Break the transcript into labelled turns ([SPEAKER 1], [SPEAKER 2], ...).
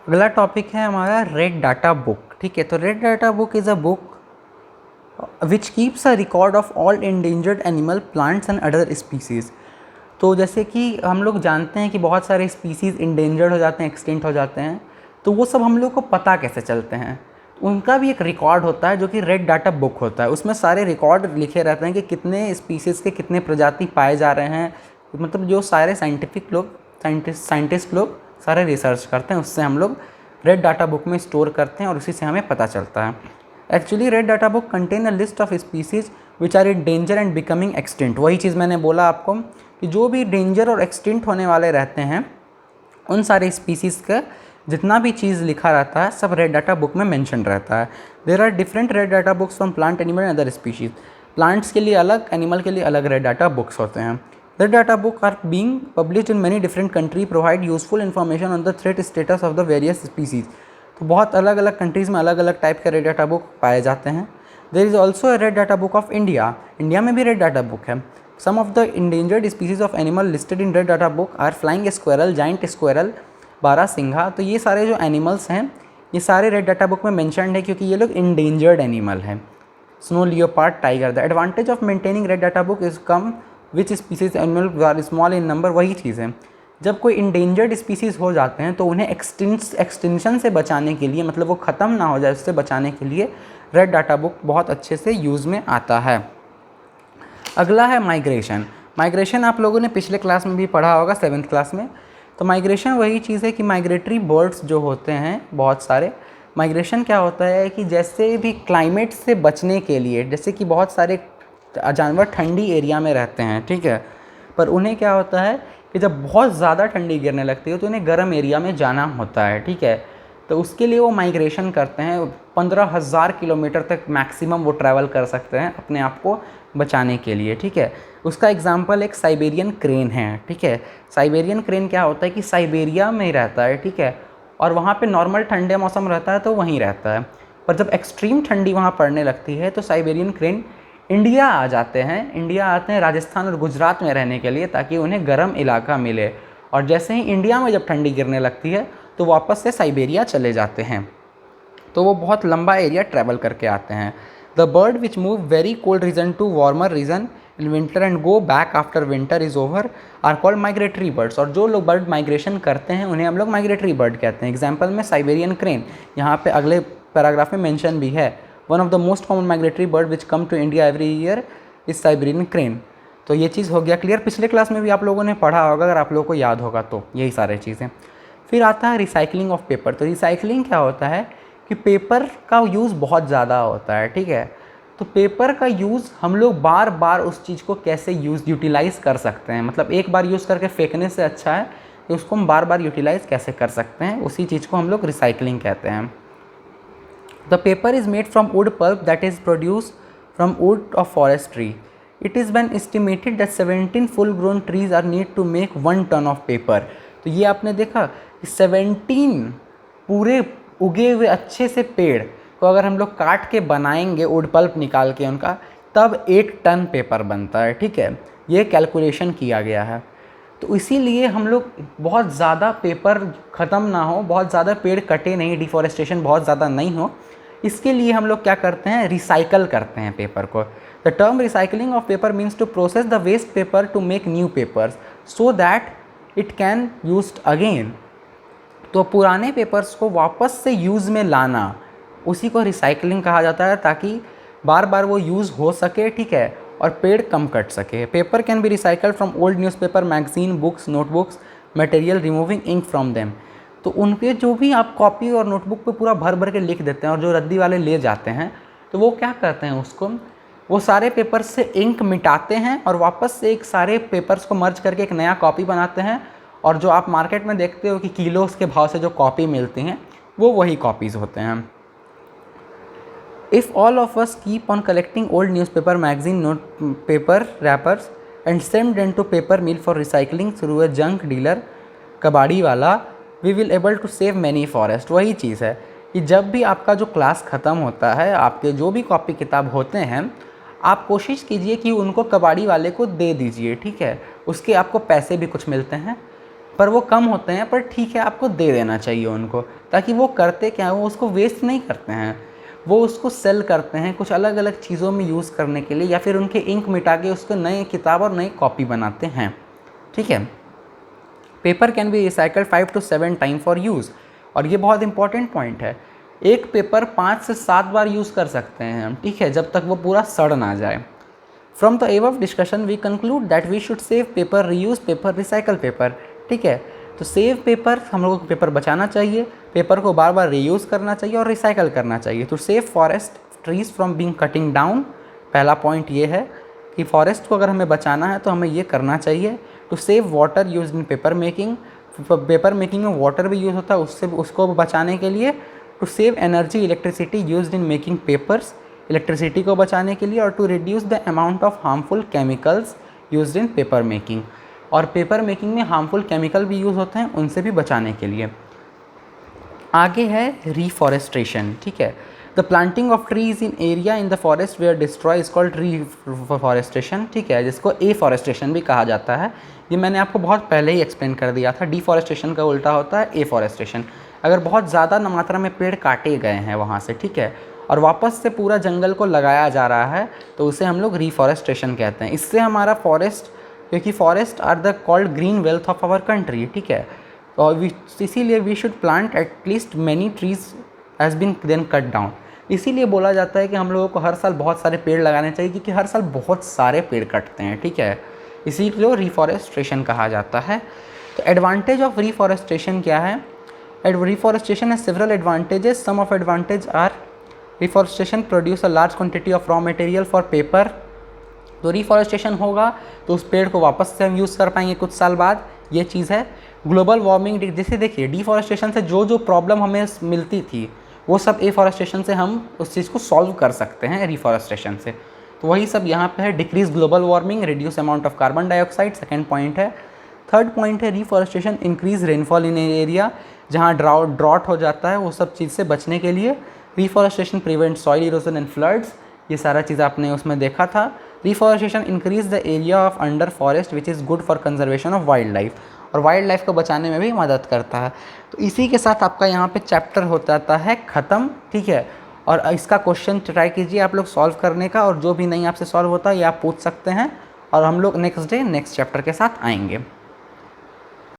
[SPEAKER 1] अगला टॉपिक है हमारा रेड डाटा बुक। ठीक है, तो red data book is a book which keeps a record of all endangered animal, plants and other species. तो जैसे कि हम लोग जानते हैं कि बहुत सारे स्पीसीज़ इंडेंजर्ड हो जाते हैं, एक्सटिंक्ट हो जाते हैं, तो वो सब हम लोग को पता कैसे चलते हैं। उनका भी एक रिकॉर्ड होता है जो कि रेड डाटा बुक होता है। उसमें सारे रिकॉर्ड लिखे रहते हैं कि कितने स्पीसीज़ के कितने प्रजाति पाए जा रहे हैं। मतलब जो सारे साइंटिस्ट लोग सारे रिसर्च करते हैं, उससे हम लोग रेड डाटा बुक में स्टोर करते हैं और उसी से हमें पता चलता है। Actually red data book contain a list of species which are in danger and becoming extinct. वही चीज़ मैंने बोला आपको कि जो भी डेंजर और एक्सटिंक्ट होने वाले रहते हैं, उन सारे स्पीसीज़ का जितना भी चीज़ लिखा रहता है सब रेड डाटा बुक में मेंशन रहता है। There are different red data books from plant, animal and other species. Plants के लिए अलग, एनिमल के लिए अलग रेड डाटा बुक्स होते हैं। Red data book are being published in many different country, provide useful information on the threat status of the various species. तो बहुत अलग अलग कंट्रीज़ में अलग अलग टाइप के रेड डाटा बुक पाए जाते हैं। There is also a red data book of India. India में भी रेड डाटा बुक है। Some of the endangered species of animal listed in red data book are flying squirrel, giant squirrel, barasingha. तो ये सारे जो एनिमल्स हैं ये सारे रेड डाटा बुक में मैंशनड है क्योंकि ये लोग इंडेंजर्ड एनिमल हैं। Snow leopard, tiger. The advantage of maintaining red data book is come which species animal are small in number. वही चीज़ है, जब कोई इंडेंजर्ड स्पीसीज़ हो जाते हैं तो उन्हें एक्सटिंक्शन से बचाने के लिए, मतलब वो ख़त्म ना हो जाए उससे बचाने के लिए रेड डाटा बुक बहुत अच्छे से यूज़ में आता है। अगला है माइग्रेशन। माइग्रेशन आप लोगों ने पिछले क्लास में भी पढ़ा होगा, 7th क्लास में। तो माइग्रेशन वही चीज़ है कि माइग्रेटरी बर्ड्स जो होते हैं बहुत सारे, माइग्रेशन क्या होता है कि जैसे भी क्लाइमेट से बचने के लिए, जैसे कि बहुत सारे जानवर ठंडी एरिया में रहते हैं, ठीक है, पर उन्हें क्या होता है कि जब बहुत ज़्यादा ठंडी गिरने लगती है तो उन्हें गर्म एरिया में जाना होता है, ठीक है। तो उसके लिए वो माइग्रेशन करते हैं। 15,000 किलोमीटर तक मैक्सिमम वो ट्रैवल कर सकते हैं अपने आप को बचाने के लिए, ठीक है। उसका एग्जांपल एक साइबेरियन क्रेन है, ठीक है। साइबेरियन क्रेन क्या होता है कि साइबेरिया में रहता है, ठीक है, और वहाँ पे नॉर्मल ठंडे मौसम रहता है तो वहीं रहता है, पर जब एक्सट्रीम ठंडी वहाँ पड़ने लगती है तो साइबेरियन क्रेन इंडिया आ जाते हैं। इंडिया आते हैं राजस्थान और गुजरात में रहने के लिए ताकि उन्हें गर्म इलाका मिले, और जैसे ही इंडिया में जब ठंडी गिरने लगती है तो वापस से साइबेरिया चले जाते हैं। तो वो बहुत लंबा एरिया ट्रैवल करके आते हैं। The bird which move very cold region to warmer region in winter and go back after winter is over are called migratory birds. और जो लोग बर्ड माइग्रेशन करते हैं उन्हें हम लोग माइग्रेटरी बर्ड कहते हैं। एग्जाम्पल में साइबेरियन क्रेन यहाँ पे अगले पैराग्राफ में मेंशन भी है। One of the most common migratory bird which come to India every year is Siberian crane. तो ये चीज़ हो गया क्लियर। पिछले क्लास में भी आप लोगों ने पढ़ा होगा, अगर आप लोगों को याद होगा तो, यही सारी चीज़ें। फिर आता है रिसाइकलिंग ऑफ पेपर। तो रिसाइकलिंग क्या होता है कि पेपर का यूज़ बहुत ज़्यादा होता है, ठीक है। तो पेपर का यूज़ हम लोग बार बार उस चीज़ को कैसे यूटिलाइज़ कर सकते हैं, मतलब एक बार यूज़ करके फेंकने से अच्छा है कि उसको हम बार बार यूटिलाइज़ कैसे कर सकते हैं, उसी चीज़ को हम लोग रिसाइकलिंग कहते हैं। The paper is made from wood pulp that is produce from wood of forest tree. It is been estimated that 17 full grown trees are need to make 1 ton of paper. तो ये आपने देखा कि 17 पूरे उगे हुए अच्छे से पेड़ को अगर हम लोग काट के बनाएंगे वुड पल्प निकाल के उनका, तब 1 टन पेपर बनता है, ठीक है। ये कैलकुलेशन किया गया है। तो इसीलिए हम लोग बहुत ज़्यादा पेपर ख़त्म ना हो, बहुत ज़्यादा पेड़ कटे नहीं, डिफॉरेस्टेशन बहुत ज़्यादा नहीं हो, इसके लिए हम लोग क्या करते हैं, रिसाइकल करते हैं पेपर को। The term recycling of paper means to process the waste paper to make new papers so that it can used again. तो पुराने पेपर्स को वापस से यूज़ में लाना, उसी को रिसाइकलिंग कहा जाता है, ताकि बार बार वो यूज़ हो सके, ठीक है, और पेड़ कम कट सके। Paper can be recycled from old newspaper, magazine, books, notebooks material, removing ink from them. तो उनके जो भी आप कॉपी और नोटबुक पे पूरा भर भर के लिख देते हैं और जो रद्दी वाले ले जाते हैं, तो वो क्या करते हैं, उसको वो सारे पेपर से इंक मिटाते हैं और वापस से एक सारे पेपर्स को मर्ज करके एक नया कॉपी बनाते हैं। और जो आप मार्केट में देखते हो कि किलो के भाव से जो कॉपी मिलती हैं वो वही कॉपीज़ होते हैं। If all of us keep on collecting old newspaper, magazine, note paper wrappers and send them to paper mill for recycling through a junk dealer, कबाड़ी वाला, we will able to save many forest. वही चीज़ है कि जब भी आपका जो क्लास ख़त्म होता है, आपके जो भी कॉपी किताब होते हैं, आप कोशिश कीजिए कि उनको कबाड़ी वाले को दे दीजिए, ठीक है। उसके आपको पैसे भी कुछ मिलते हैं। पर वो कम होते हैं, पर ठीक है आपको दे देना चाहिए उनको, ताकि वो करते क्या है, वो उसको वेस्ट नहीं करते हैं, वो उसको सेल करते हैं कुछ अलग अलग चीज़ों में यूज़ करने के लिए, या फिर उनके इंक मिटा के उसको नए किताब और नई कॉपी बनाते हैं। ठीक है। Paper can be recycled 5 to 7 time for use, और ये बहुत इंपॉर्टेंट पॉइंट है। एक पेपर 5 से 7 बार यूज़ कर सकते हैं हम, ठीक है, जब तक वो पूरा सड़ ना जाए। From the above discussion we conclude that we should save paper, reuse paper, recycle paper. ठीक है, तो सेव पेपर, हम लोगों को पेपर बचाना चाहिए, पेपर को बार बार रीयूज़ करना चाहिए और रिसाइकल करना चाहिए। तो save forest trees from being cutting down, पहला पॉइंट ये है कि फॉरेस्ट को अगर हमें बचाना है तो हमें ये करना चाहिए। To save water use in paper making, paper making में वाटर भी यूज़ होता है, उससे उसको बचाने के लिए। To save energy electricity use in making papers, electricity को बचाने के लिए। और to reduce the amount of harmful chemicals use in paper making, और पेपर मेकिंग में हार्मफुल केमिकल भी यूज़ होते हैं, उनसे भी बचाने के लिए। आगे है रीफॉरेस्ट्रेशन। ठीक है, the planting of trees in area in the forest where destroy is called reforestation. ठीक है, जिसको एफॉरेस्ट्रेशन भी कहा जाता है। ये मैंने आपको बहुत पहले ही एक्सप्लेन कर दिया था। डिफॉरेस्ट्रेशन का उल्टा होता है एफॉरेस्ट्रेशन। अगर बहुत ज़्यादा मात्रा में पेड़ काटे गए हैं वहाँ से, ठीक है, और वापस से पूरा जंगल को लगाया जा रहा है, तो उसे हम लोग रीफॉरेस्ट्रेशन कहते हैं। इससे हमारा फॉरेस्ट, क्योंकि forest are the called green wealth of our country, ठीक है, और इसीलिए we should plant at least many trees has been then cut down. इसीलिए बोला जाता है कि हम लोगों को हर साल बहुत सारे पेड़ लगाने चाहिए, क्योंकि हर साल बहुत सारे पेड़ कटते हैं। ठीक है, इसीलिए रिफॉरेस्ट्रेशन कहा जाता है। तो एडवांटेज ऑफ रिफॉरेस्ट्रेशन क्या है? Reforestation has several advantages, some of advantage are reforestation produce a large quantity of raw material for paper. तो रिफॉरेस्ट्रेशन होगा तो उस पेड़ को वापस से हम यूज़ कर पाएंगे कुछ साल बाद, ये चीज़ है। ग्लोबल वार्मिंग, जैसे देखिए डिफॉरेस्ट्रेशन से जो जो प्रॉब्लम हमें मिलती थी वो सब एफॉरेस्ट्रेशन से हम उस चीज़ को सॉल्व कर सकते हैं रिफॉरेस्ट्रेशन से। तो वही सब यहाँ पे है। Decrease global warming, reduce amount of carbon dioxide, second point है। थर्ड पॉइंट है रिफॉरेस्ट्रेशन इंक्रीज रेनफॉल इन एरिया, जहाँ ड्रॉट हो जाता है वो सब चीज़ से बचने के लिए। Reforestation prevent soil erosion and floods, ये सारा चीज़ आपने उसमें देखा था। Reforestation increase the area of under forest which is good for conservation of wild life, और वाइल्ड लाइफ को बचाने में भी मदद करता है। तो इसी के साथ आपका यहाँ पे चैप्टर हो जाता है ख़त्म। ठीक है, और इसका क्वेश्चन ट्राई कीजिए आप लोग सॉल्व करने का, और जो भी नहीं आपसे सॉल्व होता है ये आप पूछ सकते हैं, और हम लोग नेक्स्ट डे नेक्स्ट चैप्टर के साथ आएंगे।